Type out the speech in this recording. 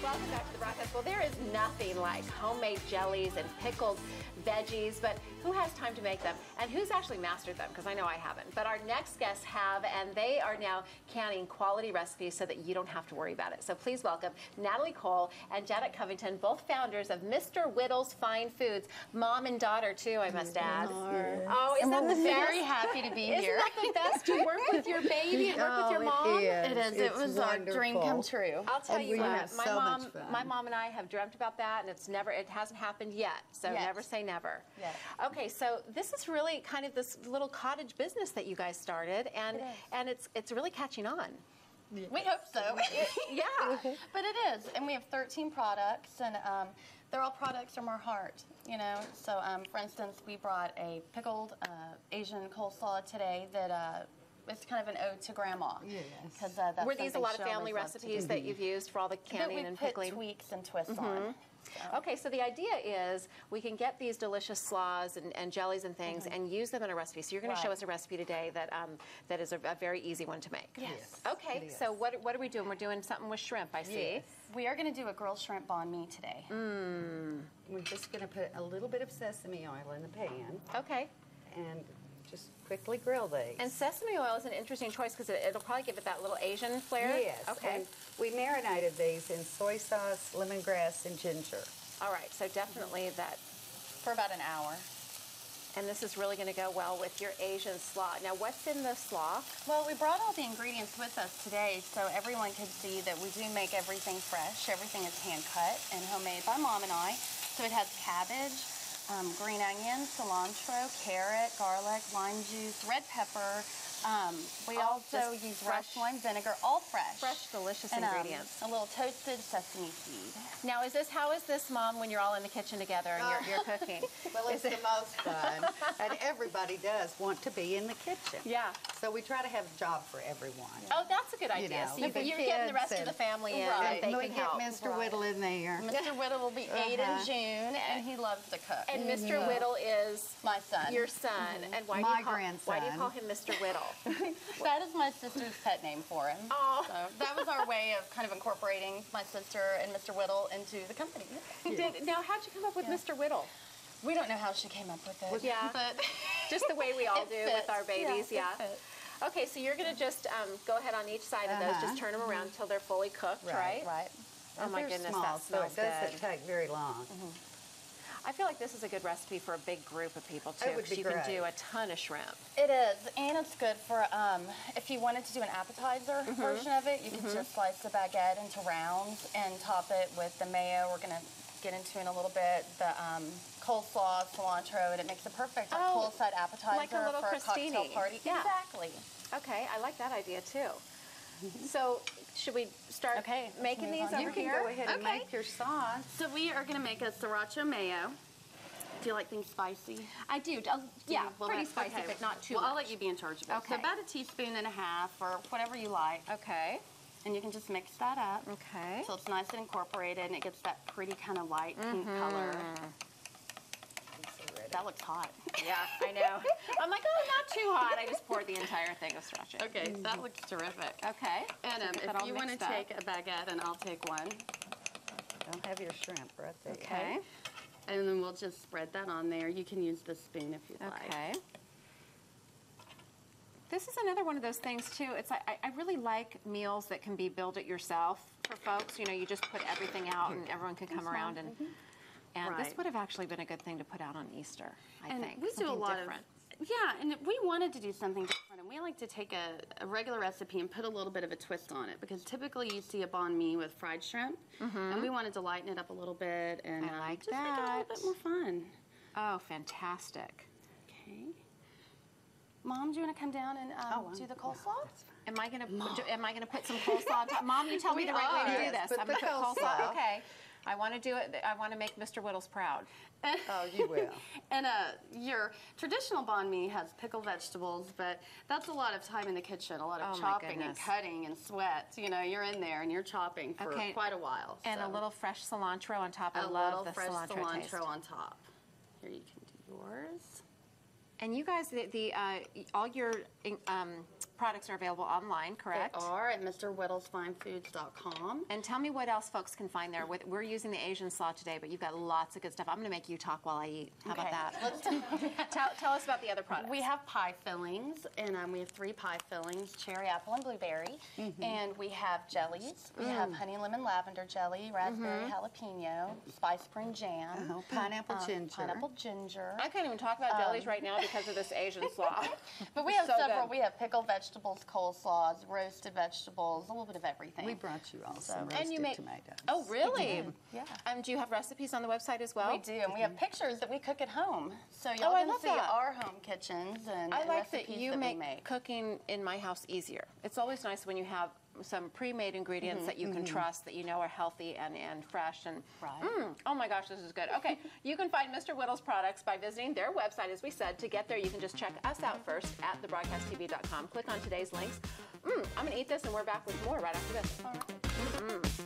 Welcome back to the broadcast. Well, there is nothing like homemade jellies and pickled veggies, but who has time to make them? And who's actually mastered them? Because I know I haven't. But our next guests have, and they are now canning quality recipes so that you don't have to worry about it. So please welcome Natalie Cole and Janet Covington, both founders of Mr. Whittle's Fine Foods. Mom and daughter, too, I must add. Oh, isn't that the best? Very happy to be here. Isn't that the best to work with your baby and work with your mom? It is. It was our dream come true. I'll tell you what, fun. my mom and I have dreamt about that, and it hasn't happened yet. So never say never. Yes. Okay, so this is really kind of this little cottage business that you guys started, and it's really catching on. We hope so. Yeah. But it is, and we have 13 products, and they're all products from our heart, you know. So, for instance, we brought a pickled Asian coleslaw today that it's kind of an ode to Grandma. Yes. That's Were these a lot of she always family loved to do. recipes that you've used for all the canning and pickling? But we put tweaks and twists on. So. Okay, so the idea is we can get these delicious slaws and jellies and things and use them in a recipe. So you're going to show us a recipe today that is a very easy one to make. Yes. Okay, so what are we doing? We're doing something with shrimp, I see. Yes. We are going to do a grilled shrimp banh mi today. We're just going to put a little bit of sesame oil in the pan Okay. and just quickly grill these. And sesame oil is an interesting choice because it'll probably give it that little Asian flair. Yes. Okay. And we marinated these in soy sauce, lemongrass, and ginger. All right, so definitely that. For about an hour. And this is really going to go well with your Asian slaw. Now, what's in the slaw? Well, we brought all the ingredients with us today so everyone could see that we do make everything fresh. Everything is hand-cut and homemade by Mom and I. So it has cabbage, green onion, cilantro, carrot, garlic, lime juice, red pepper. We also use rice wine vinegar, all fresh. Fresh, delicious and, ingredients. A little toasted sesame seed. Now, how is this, Mom, when you're all in the kitchen together and you're cooking? Well, it's the most fun, and everybody does want to be in the kitchen. Yeah. So we try to have a job for everyone. Oh, that's a good idea. know, So the you're getting the rest of kids the family in, Right. and they we can get help. Mr. Whittle in there. Mr. Wittle will be 8 in June, and he loves to cook. And Mr. Whittle is My son. your son. And why My do you call grandson. him Mr. Whittle? That is my sister's pet name for him. Oh. So that was our way of kind of incorporating my sister and Mr. Whittle into the company. Now, how'd you come up with Mr. Whittle? We don't know how she came up with it. Yeah. But Just the way we all It do fits. with our babies, Yeah, yeah. it fits. Okay, so you're going to just go ahead on each side of those, just turn them around until they're fully cooked, right? Right. Oh my They're goodness, small, that so smells it doesn't good. take very long. I feel like this is a good recipe for a big group of people too, It would because be you can great. do a ton of shrimp. It is, and it's good for if you wanted to do an appetizer version of it, you could just slice the baguette into rounds and top it with the mayo. We're going to get into in a little bit the coleslaw, cilantro, and it makes a perfect poolside appetizer like a little for a cocktail crostini. party. Yeah. Exactly. Okay, I like that idea too. So, should we start making move these on. over You can here? go ahead and make your sauce. So we are going to make a sriracha mayo. Do you like things spicy? I do. Yeah, pretty spicy, but not too Well, much. I'll let you be in charge of it. Okay. So about 1.5 teaspoons or whatever you like. Okay. And you can just mix that up. Okay. So it's nice and incorporated, and it gets that pretty kind of light pink color. That looks hot. Yeah, I know. I'm like, oh, not too hot. I just poured the entire thing of sriracha. Okay, that looks terrific. Okay. And So get that all if you want to mixed up. take a baguette, and I'll take one. Don't have your shrimp right there. Okay. And then we'll just spread that on there. You can use the spoon if you'd like. Okay. This is another one of those things too. It's like I really like meals that can be built it yourself for folks. You know, you just put everything out and everyone can come around and this Right. would have actually been a good thing to put out on Easter, I And think. we do a Something lot different. of, yeah, and we wanted to do something different, and we like to take a regular recipe and put a little bit of a twist on it, because typically you see a banh mi with fried shrimp, and we wanted to lighten it up a little bit and I like just make it a little bit more fun. Oh, fantastic. Okay. Mom, do you want to come down and do the coleslaw? Am I gonna put some coleslaw on top? Mom, you tell me the right way to do Yes, this. put I'm the gonna put coleslaw. Okay. I want to do it. I want to make Mr. Whittles proud. Oh, you will. And your traditional banh mi has pickled vegetables, but that's a lot of time in the kitchen, a lot of Oh, my chopping and goodness. cutting and sweat. You know, you're in there and you're chopping for quite a while. And so. a little fresh cilantro on top. I a love little the fresh cilantro taste. on top. Here, you can do yours. And you guys, all your products are available online, correct? They are at MrWhittlesFineFoods.com. And tell me what else folks can find there. We're using the Asian slaw today, but you've got lots of good stuff. I'm going to make you talk while I eat. How about that? Tell us about the other products. We have pie fillings, and we have 3 pie fillings, cherry, apple, and blueberry. And we have jellies. We have honey lemon lavender jelly, raspberry jalapeno, spice spring jam. Pineapple ginger. Pineapple ginger. I can't even talk about jellies right now because of this Asian slaw. But we have So several. good. We have pickled vegetables, coleslaws, roasted vegetables, a little bit of everything. We brought you all some roasted And you make tomatoes. Oh, really? Yeah. Do you have recipes on the website as well? We do, and we have pictures that we cook at home. So Oh, y'all I can love see that. our home kitchens and I like that recipes you that we make make. cooking in my house easier. It's always nice when you have some pre-made ingredients that you can trust, that you know are healthy and fresh. And oh my gosh, this is good. Okay, you can find Mr. Whittle's products by visiting their website, as we said. To get there, you can just check us out first at thebroadcasttv.com. Click on today's links. I'm going to eat this, and we're back with more right after this. All right.